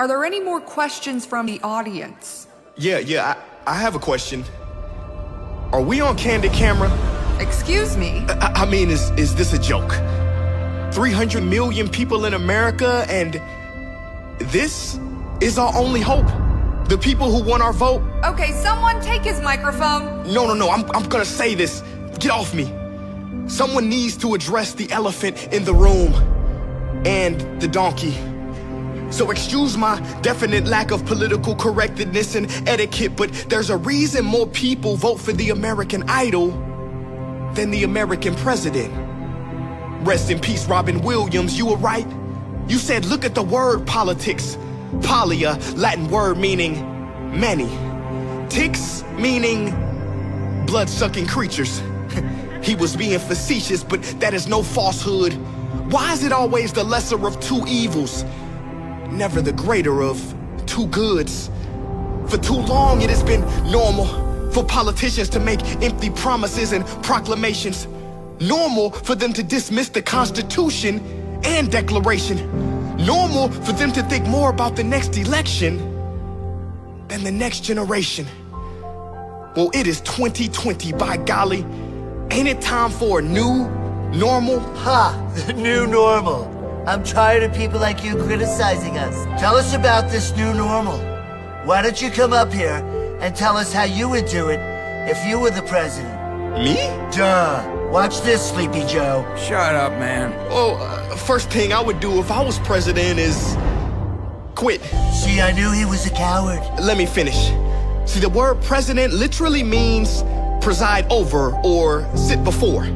Are there any more questions from the audience? Yeah, I have a question. Are we on candid camera? Excuse me? I mean, is this a joke? 300 million people in America, and this is our only hope? The people who want our vote? Okay, someone take his microphone. No, I'm gonna say this. Get off me. Someone needs to address the elephant in the room and the donkey. So excuse my definite lack of political correctness and etiquette, but there's a reason more people vote for the American Idol than the American president. Rest in peace, Robin Williams, you were right. You said, look at the word politics. Poly, a Latin word meaning many. Ticks meaning blood-sucking creatures. He was being facetious, but that is no falsehood. Why is it always the lesser of two evils, never the greater of two goods? For too long it has been normal for politicians to make empty promises and proclamations. Normal for them to dismiss the Constitution and Declaration. Normal for them to think more about the next election than the next generation. Well, it is 2020, by golly. Ain't it time for a new normal? The new normal. I'm tired of people like you criticizing us. Tell us about this new normal. Why don't you come up here and tell us how you would do it if you were the president? Me? Duh. Watch this, Sleepy Joe. Shut up, man. Well, first thing I would do if I was president is quit. See, I knew he was a coward. Let me finish. See, the word president literally means preside over or sit before.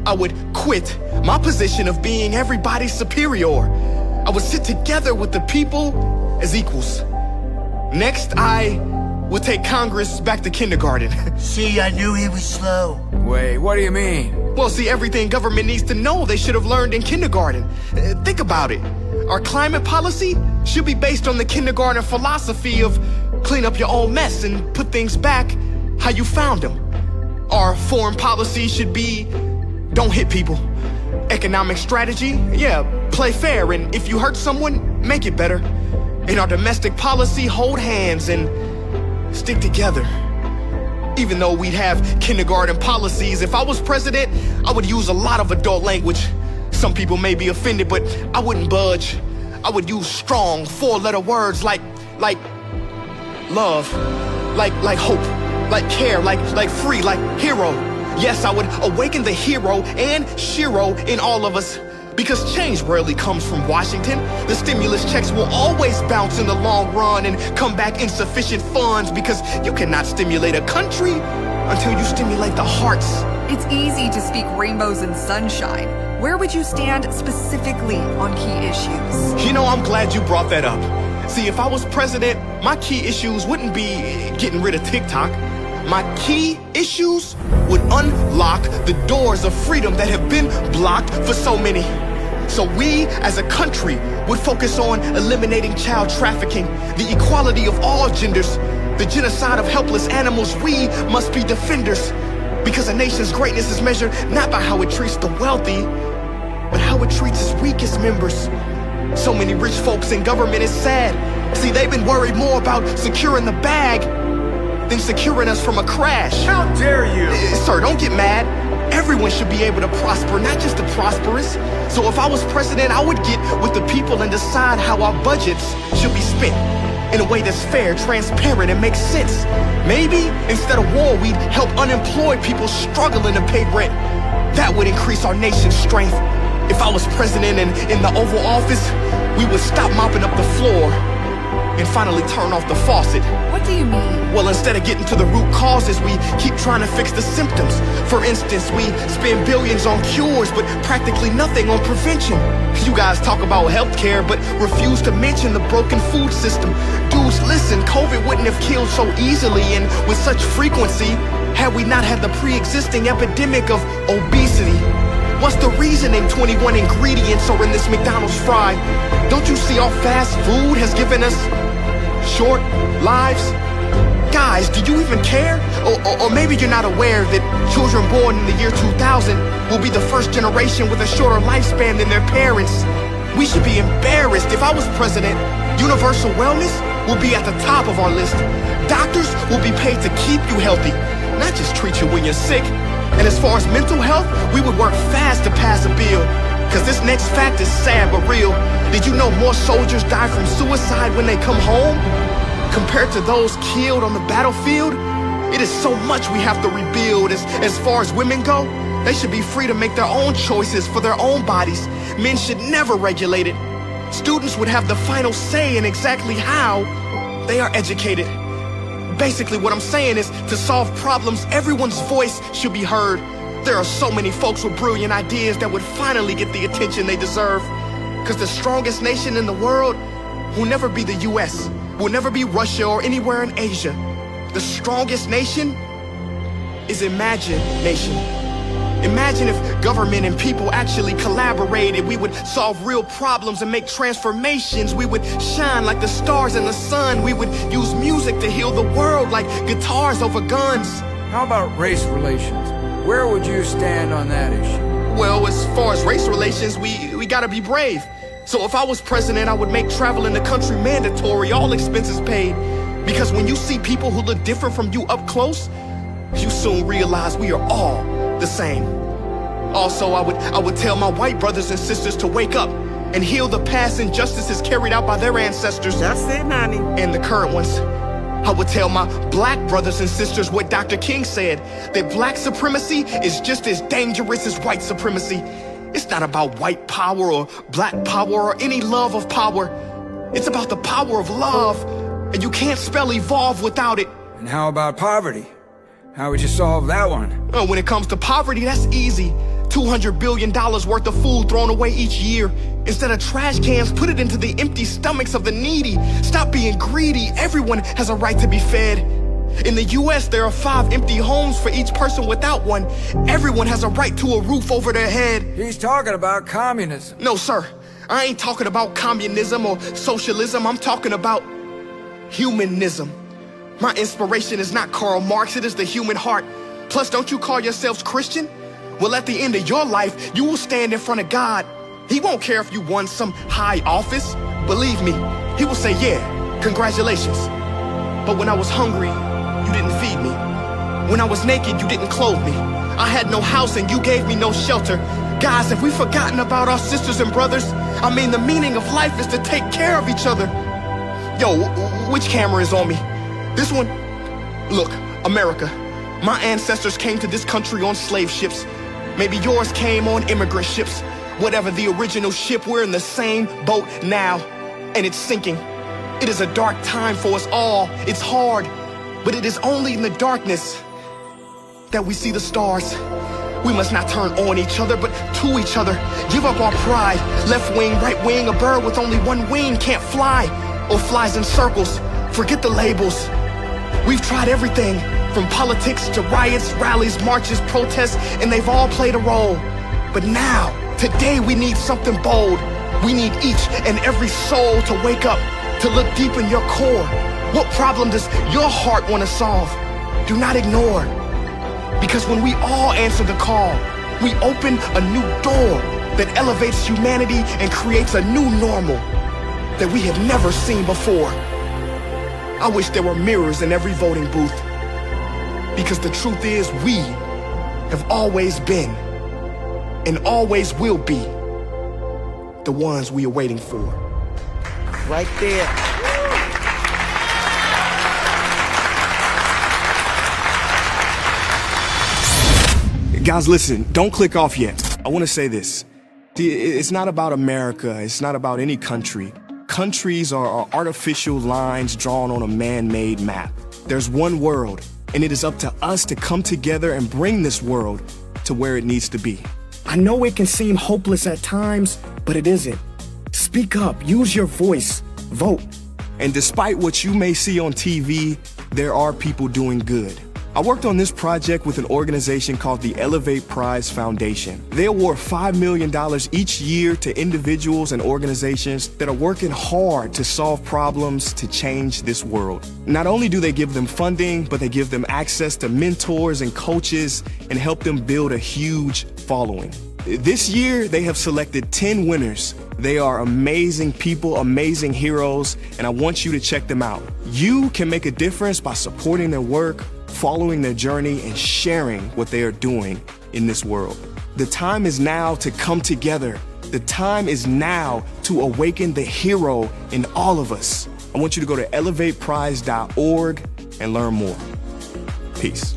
I would quit my position of being everybody's superior. I would sit together with the people as equals. Next, I would take Congress back to kindergarten. See, I knew he was slow. Wait, what do you mean? Well, see, everything government needs to know they should have learned in kindergarten. Think about it. Our climate policy should be based on the kindergarten philosophy of clean up your own mess and put things back how you found them. Our foreign policy should be don't hit people. Economic strategy, yeah, play fair, and if you hurt someone, make it better. In our domestic policy, hold hands and stick together. Even though we'd have kindergarten policies, if I was president, I would use a lot of adult language. Some people may be offended, but I wouldn't budge. I would use strong, four-letter words like love, like hope, like care, like free, like hero. Yes, I would awaken the hero and Shiro in all of us. Because change rarely comes from Washington. The stimulus checks will always bounce in the long run and come back insufficient funds, because you cannot stimulate a country until you stimulate the hearts. It's easy to speak rainbows and sunshine. Where would you stand specifically on key issues? You know, I'm glad you brought that up. See, if I was president, my key issues wouldn't be getting rid of TikTok. My key issues would unlock the doors of freedom that have been blocked for so many. So we, as a country, would focus on eliminating child trafficking, the equality of all genders, the genocide of helpless animals. We must be defenders, because a nation's greatness is measured not by how it treats the wealthy, but how it treats its weakest members. So many rich folks in government is sad. See, they've been worried more about securing the bag than securing us from a crash. How dare you? Sir, don't get mad. Everyone should be able to prosper, not just the prosperous. So if I was president, I would get with the people and decide how our budgets should be spent in a way that's fair, transparent, and makes sense. Maybe instead of war, we'd help unemployed people struggling to pay rent. That would increase our nation's strength. If I was president and in the Oval Office, we would stop mopping up the floor and finally turn off the faucet. What do you mean? Well, instead of getting to the root causes, we keep trying to fix the symptoms. For instance, we spend billions on cures, but practically nothing on prevention. You guys talk about healthcare, but refuse to mention the broken food system. Dudes, listen, COVID wouldn't have killed so easily and with such frequency had we not had the pre-existing epidemic of obesity. What's the reasoning 21 ingredients are in this McDonald's fry? Don't you see our fast food has given us short lives? Guys, do you even care? Or maybe you're not aware that children born in the year 2000 will be the first generation with a shorter lifespan than their parents. We should be embarrassed. If I was president, Universal wellness will be at the top of our list. Doctors will be paid to keep you healthy, not just treat you when you're sick. And as far as mental health, we would work fast to pass a bill. Cause this next fact is sad but real. Did you know more soldiers die from suicide when they come home compared to those killed on the battlefield? It is so much we have to rebuild. As far as women go, they should be free to make their own choices for their own bodies. Men should never regulate it. Students would have the final say in exactly how they are educated. Basically, what I'm saying is, to solve problems, everyone's voice should be heard. There are so many folks with brilliant ideas that would finally get the attention they deserve. Because the strongest nation in the world will never be the US, will never be Russia or anywhere in Asia. The strongest nation is imagination. Imagine if government and people actually collaborated. We would solve real problems and make transformations. We would shine like the stars in the sun. We would use music to heal the world like guitars over guns. How about race relations? Where would you stand on that issue? Well, as far as race relations, we gotta be brave. So if I was president, I would make travel in the country mandatory, all expenses paid. Because when you see people who look different from you up close, you soon realize we are all the same. Also, I would tell my white brothers and sisters to wake up and heal the past injustices carried out by their ancestors. That's it, Nani. And the current ones. I would tell my black brothers and sisters what Dr. King said, that black supremacy is just as dangerous as white supremacy. It's not about white power or black power or any love of power. It's about the power of love, and you can't spell evolve without it. And how about poverty? How would you solve that one? When it comes to poverty, that's easy. $200 billion worth of food thrown away each year. Instead of trash cans, put it into the empty stomachs of the needy. Stop being greedy. Everyone has a right to be fed. In the US, there are 5 empty homes for each person without one. Everyone has a right to a roof over their head. He's talking about communism. No, sir. I ain't talking about communism or socialism. I'm talking about humanism. My inspiration is not Karl Marx, it is the human heart. Plus, don't you call yourselves Christian? Well, at the end of your life, you will stand in front of God. He won't care if you won some high office. Believe me, he will say, yeah, congratulations. But when I was hungry, you didn't feed me. When I was naked, you didn't clothe me. I had no house and you gave me no shelter. Guys, have we forgotten about our sisters and brothers? I mean, the meaning of life is to take care of each other. Yo, which camera is on me? This one? Look, America. My ancestors came to this country on slave ships. Maybe yours came on immigrant ships. Whatever the original ship, we're in the same boat now. And it's sinking. It is a dark time for us all. It's hard. But it is only in the darkness that we see the stars. We must not turn on each other, but to each other. Give up our pride. Left wing, right wing, a bird with only one wing can't fly. Or flies in circles. Forget the labels. We've tried everything, from politics to riots, rallies, marches, protests, and they've all played a role. But now, today we need something bold. We need each and every soul to wake up, to look deep in your core. What problem does your heart want to solve? Do not ignore. Because when we all answer the call, we open a new door that elevates humanity and creates a new normal that we have never seen before. I wish there were mirrors in every voting booth. Because the truth is, we have always been and always will be the ones we are waiting for. Right there. Guys, listen, don't click off yet. I want to say this. It's not about America. It's not about any country. Countries are artificial lines drawn on a man-made map. There's one world, and it is up to us to come together and bring this world to where it needs to be. I know it can seem hopeless at times, but it isn't. Speak up, use your voice, vote. And despite what you may see on TV, there are people doing good. I worked on this project with an organization called the Elevate Prize Foundation. They award $5 million each year to individuals and organizations that are working hard to solve problems to change this world. Not only do they give them funding, but they give them access to mentors and coaches and help them build a huge following. This year, they have selected 10 winners. They are amazing people, amazing heroes, and I want you to check them out. You can make a difference by supporting their work, following their journey, and sharing what they are doing in this world. The time is now to come together. The time is now to awaken the hero in all of us. I want you to go to elevateprize.org and learn more. Peace.